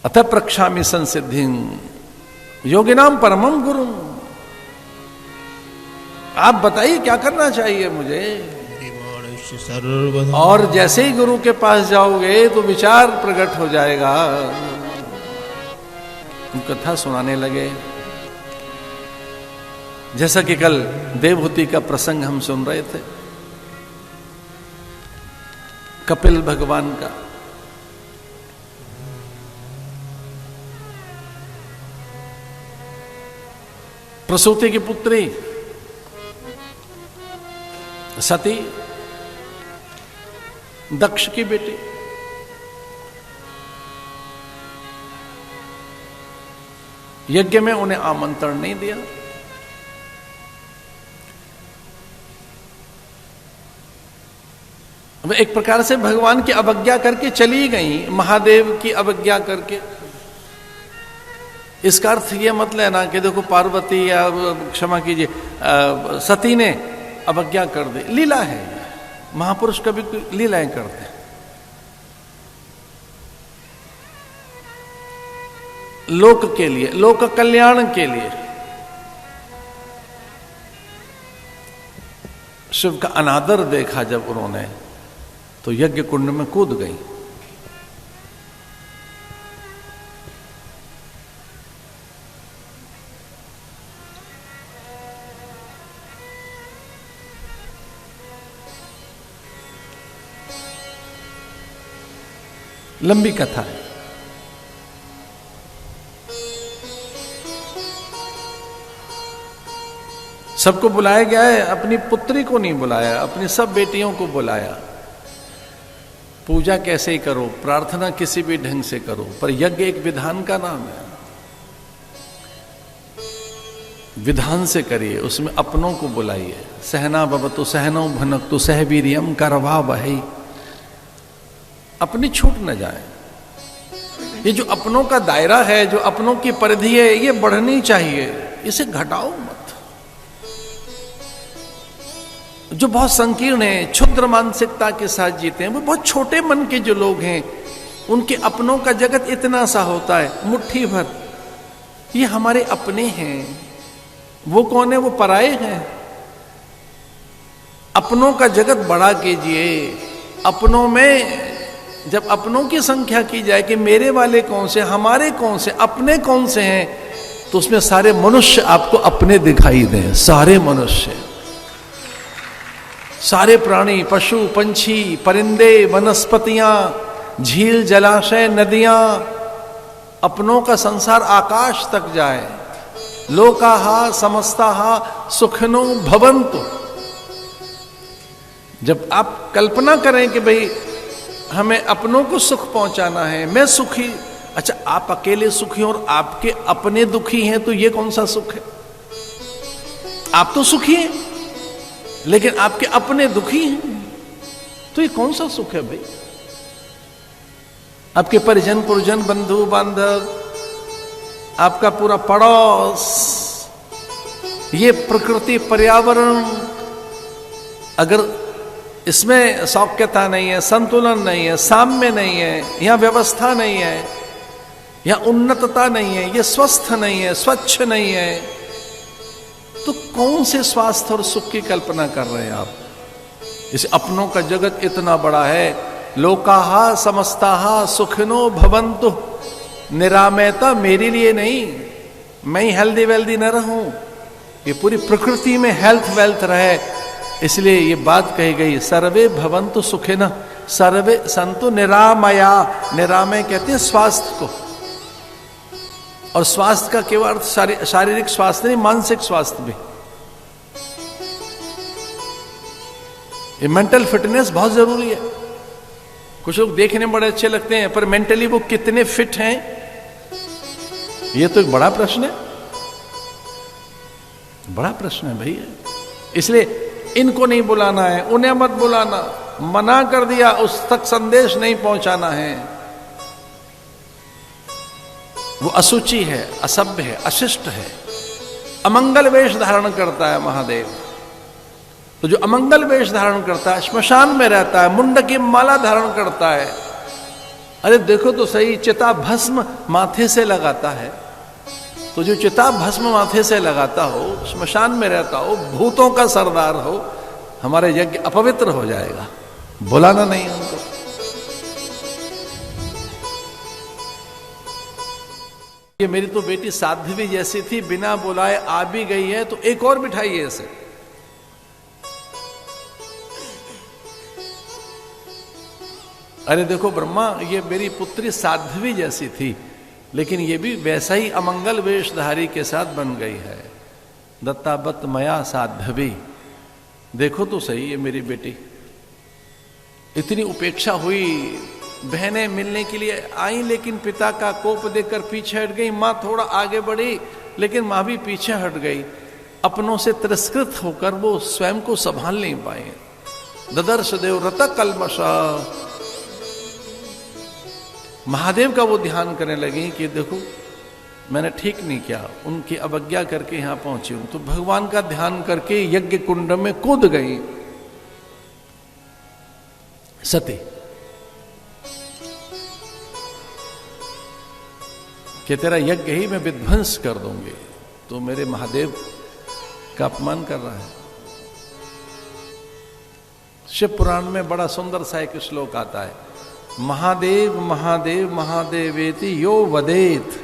अतः प्रक्षामि संसिद्धिं योगिनाम परमं गुरु। आप बताइए क्या करना चाहिए मुझे। और जैसे ही गुरु के पास जाओगे तो विचार प्रकट हो जाएगा। कथा सुनाने लगे, जैसा कि कल देवहूति का प्रसंग हम सुन रहे थे, कपिल भगवान का। प्रसूति की पुत्री सती, दक्ष की बेटी। यज्ञ में उन्हें आमंत्रण नहीं दिया। वे एक प्रकार से भगवान की अवज्ञा करके चली गई, महादेव की अवज्ञा करके। इसका अर्थ यह मत लेना कि देखो पार्वती या क्षमा कीजिए सती ने अवज्ञा कर दी। लीला है, महापुरुष कभी लीलाएं करते हैं। लोक के लिए, लोक कल्याण के लिए। शिव का अनादर देखा जब उन्होंने, तो यज्ञ कुंड में कूद गई। लंबी कथा है। सबको बुलाया गया है, अपनी पुत्री को नहीं बुलाया, अपनी सब बेटियों को बुलाया। पूजा कैसे ही करो, प्रार्थना किसी भी ढंग से करो, पर यज्ञ एक विधान का नाम है। विधान से करिए, उसमें अपनों को बुलाइए। सहना भवतु सहनौ भुनक्तु सह वीर्यं करवावहै। अपनी छूट न जाए। ये जो अपनों का दायरा है, जो अपनों की परिधि है, ये बढ़नी चाहिए, इसे घटाओ मत। जो बहुत संकीर्ण है, क्षुद्र मानसिकता के साथ जीते हैं, वो बहुत छोटे मन के जो लोग हैं, उनके अपनों का जगत इतना सा होता है, मुट्ठी भर। ये हमारे अपने हैं, वो कौन है? वो पराये हैं। अपनों का जगत बड़ा कीजिए। अपनों में जब अपनों की संख्या की जाए कि मेरे वाले कौन से, हमारे कौन से, अपने कौन से हैं, तो उसमें सारे मनुष्य आपको अपने दिखाई दें। सारे मनुष्य, सारे प्राणी, पशु पंछी, परिंदे, वनस्पतियां, झील जलाशय, नदियां, अपनों का संसार आकाश तक जाए। लोकाहा समस्ताहा सुखिनो भवन्तु। जब आप कल्पना करें कि भाई हमें अपनों को सुख पहुंचाना है, मैं सुखी, अच्छा आप अकेले सुखी और आपके अपने दुखी हैं, तो ये कौन सा सुख है? आप तो सुखी हैं, लेकिन आपके अपने दुखी हैं, तो ये कौन सा सुख है भाई? आपके परिजन पुरजन, बंधु बांधव, आपका पूरा पड़ोस, ये प्रकृति पर्यावरण, अगर इसमें सौख्यता नहीं है, संतुलन नहीं है, साम्य नहीं है, यहां व्यवस्था नहीं है, यहां उन्नतता नहीं है, ये स्वस्थ नहीं है, स्वच्छ नहीं है, तो कौन से स्वास्थ्य और सुख की कल्पना कर रहे हैं आप? इस अपनों का जगत इतना बड़ा है। लोकाहा समस्ताहा सुखिनो भवन्तु। निरामयता मेरे लिए नहीं, मैं ही हेल्दी वेल्दी न रहूं, ये पूरी प्रकृति में हेल्थ वेल्थ रहे, इसलिए ये बात कही गई। सर्वे भवन्तु सुखिनः सर्वे सन्तु निरामया। निरामय कहते हैं स्वास्थ्य को, और स्वास्थ्य का केवल अर्थ शारीरिक स्वास्थ्य नहीं, मानसिक स्वास्थ्य भी। ये मेंटल फिटनेस बहुत जरूरी है। कुछ लोग देखने में बड़े अच्छे लगते हैं, पर मेंटली वो कितने फिट हैं, ये तो एक बड़ा प्रश्न है, बड़ा प्रश्न है भैया। इसलिए इनको नहीं बुलाना है, उन्हें मत बुलाना, मना कर दिया, उस तक संदेश नहीं पहुंचाना है। वो असुचि है, असभ्य है, अशिष्ट है, अमंगल वेश धारण करता है महादेव। तो जो अमंगल वेश धारण करता है, श्मशान में रहता है, मुंड की माला धारण करता है, अरे देखो तो सही, चिता भस्म माथे से लगाता है, तो जो चिता भस्म माथे से लगाता हो, श्मशान में रहता हो, भूतों का सरदार हो, हमारे यज्ञ अपवित्र हो जाएगा। बुलाना नहीं उनको। ये मेरी तो बेटी साध्वी जैसी थी, बिना बुलाए आ भी गई है, तो एक और बिठाइए इसे। अरे देखो ब्रह्मा, ये मेरी पुत्री साध्वी जैसी थी, लेकिन ये भी वैसा ही अमंगल वेशधारी के साथ बन गई है। दत्ताबत मया साध्वी, देखो तो सही ये मेरी बेटी। इतनी उपेक्षा हुई, बहनें मिलने के लिए आई, लेकिन पिता का कोप देकर पीछे हट गई। मां थोड़ा आगे बढ़ी, लेकिन मां भी पीछे हट गई। अपनों से तिरस्कृत होकर वो स्वयं को संभाल नहीं पाए। ददर्श देव रत कलमशा, महादेव का वो ध्यान करने लगी कि देखो मैंने ठीक नहीं किया, उनकी अवज्ञा करके यहां पहुंची हूं। तो भगवान का ध्यान करके यज्ञ कुंड में कूद गई सती, कि तेरा यज्ञ ही मैं विध्वंस कर दूंगी। तो मेरे महादेव का अपमान कर रहा है। शिव पुराण में बड़ा सुंदर सा एक श्लोक आता है, महादेव महादेव महादेवेति यो वदेत।